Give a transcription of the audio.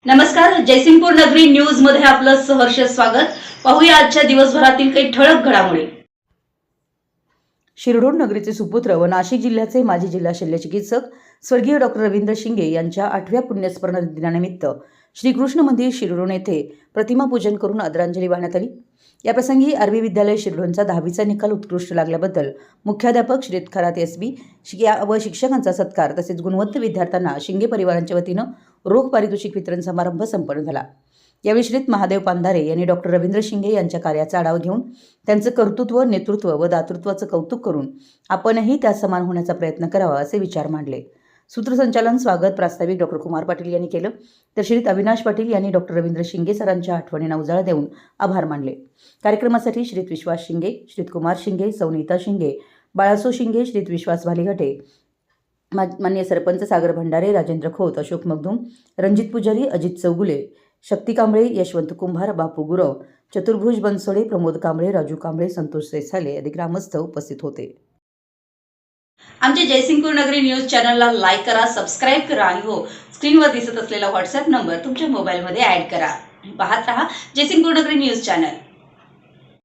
नमस्कार, जयसिंगपूर नगरी न्यूज मध्ये आपलं सहर्ष स्वागत। पाहूया आजच्या दिवसभरातील काही ठळक घडामोडी। शिरढोण नगरीचे सुपुत्र व नाशिक जिल्ह्याचे माजी जिल्हा शल्यचिकित्सक स्वर्गीय डॉक्टर रवींद्र शिंगे यांच्या 8व्या पुण्यस्मरण दिनानिमित्त श्रीकृष्ण मंदिर शिरढोण येथे प्रतिमा पूजन करून आदरांजली वाहण्यात आली। याप्रसंगी आरबी विद्यालय शिरढोणचा 10वीचा निकाल उत्कृष्ट लागल्याबद्दल मुख्याध्यापक श्री खरात एसबी व शिक्षकांचा सत्कार तसेच गुणवंत विद्यार्थ्यांना शिंगे परिवारांच्या वतीनं रोख पारितोषिक वितरण समारंभ संपन्न झाला। यावेळी श्रीत महादेव पांधारे यांनी डॉक्टर रवींद्र शिंगे यांच्या कार्याचा आढावा घेऊन त्यांचं कर्तृत्व, नेतृत्व व दातृत्वाचं कौतुक करून आपणही त्या समान होण्याचा प्रयत्न करावा असे विचार मांडले। सूत्रसंचालन स्वागत प्रास्ताविक डॉक्टर कुमार पाटील यांनी केलं, तर श्रीत अविनाश पाटील यांनी डॉक्टर रवींद्र शिंगे सरांच्या आठवणींना उजाळा देऊन आभार मानले। कार्यक्रमासाठी श्रीत विश्वास शिंगे, श्रीत कुमार शिंगे, सौनीता शिंगे, बाळासो शिंगे, श्रीत विश्वास भालीघाटे, मान्य सरपंच सागर भंडारे, राजेंद्र खोत, अशोक मगदूम, रणजित पुजारी, अजित चौगुले, शक्ती कांबळे, यशवंत कुंभार, बापू गुरव, चतुर्भुज बनसोडे, प्रमोद कांबळे, राजू कांबळे, संतोष सेसाले आदी ग्रामस्थ उपस्थित होते। आमच्या जयसिंगपूर नगरी न्यूज चॅनलला लाईक करा, सबस्क्राइब करा आणि हो, स्क्रीनवर दिसत असलेला व्हॉट्सअप नंबर तुमच्या मोबाईलमध्ये ऍड करा। पाहत रहा जयसिंगपूर नगरी न्यूज चॅनल।